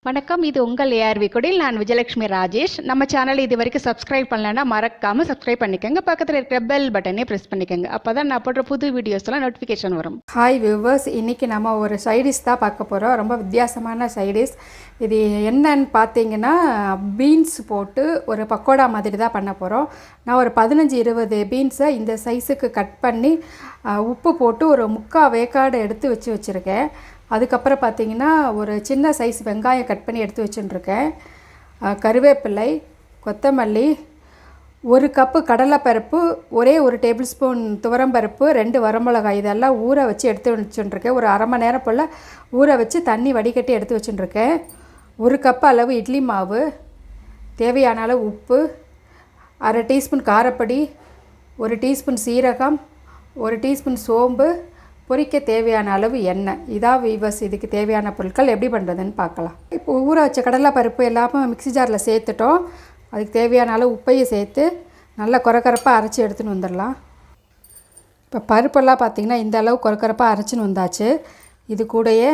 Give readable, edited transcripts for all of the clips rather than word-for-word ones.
வணக்கம். இது உங்கள் ஏஆர்வி குடில். நான் விஜயலட்சுமி ராஜேஷ். நம்ம சேனல் இது வரைக்கும் சப்ஸ்கிரைப் பண்ணலன்னா மறக்காமல் சப்ஸ்கிரைப் பண்ணிக்கோங்க. பக்கத்தில் இருக்கிற பெல் பட்டனே ப்ரெஸ் பண்ணிக்கோங்க. அப்போ தான் நான் போடுற புது வீடியோஸ்லாம் நோட்டிஃபிகேஷன் வரும். ஹாய் வியூவர்ஸ், இன்றைக்கி நம்ம ஒரு சைடிஷ் தான் பார்க்க போகிறோம். ரொம்ப வித்தியாசமான சைடிஷ். இது என்னன்னு பார்த்தீங்கன்னா பீன்ஸ் போட்டு ஒரு பக்கோடா மாதிரி தான் பண்ண போகிறோம். நான் ஒரு 15-20 பீன்ஸை இந்த சைஸுக்கு கட் பண்ணி உப்பு போட்டு ஒரு 3/4 வேக்காடு எடுத்து வச்சுருக்கேன். அதுக்கப்புறம் பார்த்திங்கன்னா ஒரு சின்ன சைஸ் வெங்காயம் கட் பண்ணி எடுத்து வச்சுட்டுருக்கேன். கருவேப்பிலை, கொத்தமல்லி, 1 கப்பு கடலைப்பருப்பு, ஒரே 1 டேபிள் ஸ்பூன் துவரம்பருப்பு, 2 வரமிளகாய் இதெல்லாம் ஊற வச்சு எடுத்து வச்சுட்டுருக்கேன். ஒரு அரை மணி நேரம் போல் ஊற வச்சு தண்ணி வடிகட்டி எடுத்து வச்சுட்டுருக்கேன். 1 கப்பு அளவு இட்லி மாவு, தேவையான அளவு உப்பு, அரை டீஸ்பூன் காரப்பொடி, 1 டீஸ்பூன் சீரகம், 1 டீஸ்பூன் சோம்பு, பொரிக்க தேவையான அளவு எண்ணெய். இதான் வீவர்ஸ் இதுக்கு தேவையான பொருட்கள். எப்படி பண்ணுறதுன்னு பார்க்கலாம். இப்போ ஊற வச்ச கடலை பருப்பு எல்லாமே மிக்ஸி ஜாரில் சேர்த்துட்டோம். அதுக்கு தேவையான அளவு உப்பையும் சேர்த்து நல்லா கொரகரப்பாக அரைச்சி எடுத்துன்னு வந்துடலாம். இப்போ பருப்பெல்லாம் பார்த்திங்கன்னா இந்த அளவு கொரகரப்பாக அரைச்சின்னு வந்தாச்சு. இது கூடயே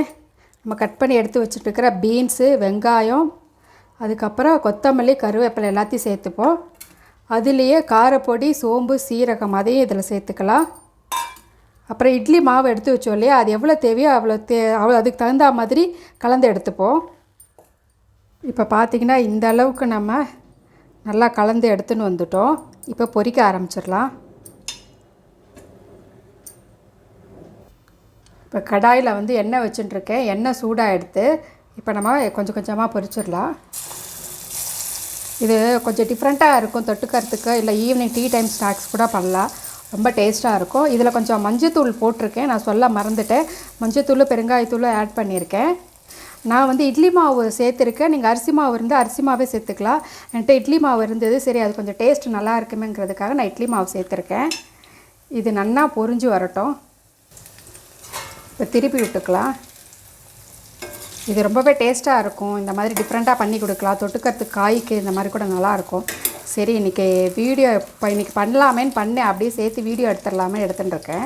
நம்ம கட் பண்ணி எடுத்து வச்சுட்டுருக்கிற பீன்ஸு, வெங்காயம், அதுக்கப்புறம் கொத்தமல்லி, கருவேப்பிலை எல்லாத்தையும் சேர்த்துப்போம். அதுலேயே காரப்பொடி, சோம்பு, சீரகம் அதையும் இதில் சேர்த்துக்கலாம். அப்புறம் இட்லி மாவு எடுத்து வச்சோம் இல்லையா, அது எவ்வளோ தேவையோ அவ்வளோ அதுக்கு தகுந்த மாதிரி கலந்து எடுத்துப்போம். இப்போ பார்த்திங்கன்னா இந்த அளவுக்கு நம்ம நல்லா கலந்து எடுத்துன்னு வந்துட்டோம். இப்போ பொரிக்க ஆரம்பிச்சிடலாம். இப்போ கடாயில் வந்து எண்ணெய் வச்சுட்டுருக்கேன். எண்ணெய் சூடாக எடுத்து இப்போ நம்ம கொஞ்சம் கொஞ்சமாக பொரிச்சிடலாம். இது கொஞ்சம் டிஃப்ரெண்ட்டாக இருக்கும் தொட்டுக்கிறதுக்கு. இல்லை ஈவினிங் டீ டைம் ஸ்நாக்ஸ் கூட பண்ணலாம். ரொம்ப டேஸ்ட்டாக இருக்கும். இதில் கொஞ்சம் மஞ்சத்தூள் போட்டிருக்கேன். நான் சொல்ல மறந்துட்டேன். மஞ்சத்தூள், பெருங்காயத்தூள் ஆட் பண்ணியிருக்கேன். நான் வந்து இட்லி மாவு சேர்த்துருக்கேன். நீங்கள் அரிசி மாவு இருந்தால் அரிசி மாவே சேர்த்துக்கலாம். என்கிட்ட இட்லி மாவு இருந்தது. சரி, அது கொஞ்சம் டேஸ்ட் நல்லா இருக்குமேங்கிறதுக்காக நான் இட்லி மாவு சேர்த்துருக்கேன். இது நல்லா பொரிஞ்சு வரட்டும். இப்போ திருப்பி விட்டுக்கலாம். இது ரொம்பவே டேஸ்ட்டாக இருக்கும். இந்த மாதிரி டிஃப்ரெண்ட்டாக பண்ணி கொடுக்கலாம். தொட்டுக்கிறதுக்கு காய்க்கு இந்த மாதிரி கூட நல்லாயிருக்கும். சரி, இன்றைக்கி வீடியோ இன்றைக்கி பண்ணலாமேன்னு பண்ணேன். அப்படியே சேர்த்து வீடியோ எடுத்துடலாமே எடுத்துட்டுருக்கேன்.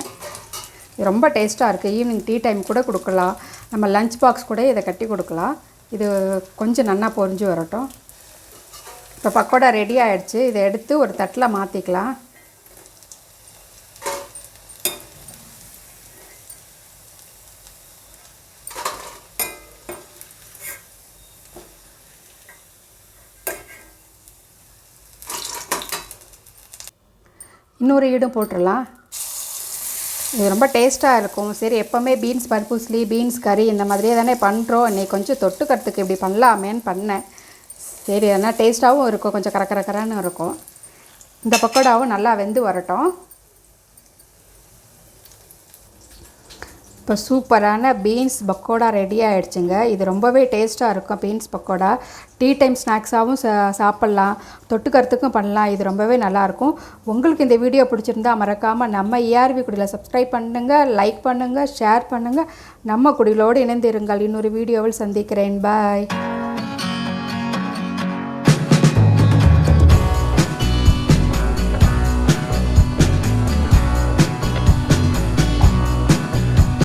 இது ரொம்ப டேஸ்ட்டாக இருக்குது. ஈவினிங் டீ டைம் கூட கொடுக்கலாம். நம்ம லஞ்ச் பாக்ஸ் கூட இதை கட்டி கொடுக்கலாம். இது கொஞ்சம் நல்லா பொரிஞ்சு வரட்டும். இப்போ பக்கோடா ரெடி ஆகிடுச்சு. இதை எடுத்து ஒரு தட்டில் மாற்றிக்கலாம். இன்னொரு ஈடும் போட்டுடலாம். இது ரொம்ப டேஸ்ட்டாக இருக்கும். சரி, எப்போவுமே பீன்ஸ் பருப்புஸ்லி, பீன்ஸ் கறி இந்த மாதிரியே தானே பண்ணுறோம். இன்றைக்கி கொஞ்சம் தொட்டுக்கிறதுக்கு இப்படி பண்ணலாமேன்னு பண்ணேன். சரி, அதனால் டேஸ்ட்டாகவும் இருக்கும், கொஞ்சம் கரக்கரன்னு இருக்கும். இந்த பக்கோடாவும் நல்லா வெந்து வரட்டும். இப்போ சூப்பரான பீன்ஸ் பக்கோடா ரெடி ஆகிடுச்சுங்க. இது ரொம்பவே டேஸ்ட்டாக இருக்கும். பீன்ஸ் பக்கோடா டீ டைம் ஸ்நாக்ஸாகவும் சாப்பிட்லாம், தொட்டுக்கிறதுக்கும் பண்ணலாம். இது ரொம்பவே நல்லாயிருக்கும். உங்களுக்கு இந்த வீடியோ பிடிச்சிருந்தா மறக்காமல் நம்ம ஏஆர்வி குடியில் சப்ஸ்கிரைப் பண்ணுங்கள், லைக் பண்ணுங்கள், ஷேர் பண்ணுங்கள். நம்ம குடிலோடு இணைந்திருங்கள். இன்னொரு வீடியோவில் சந்திக்கிறேன். பாய்.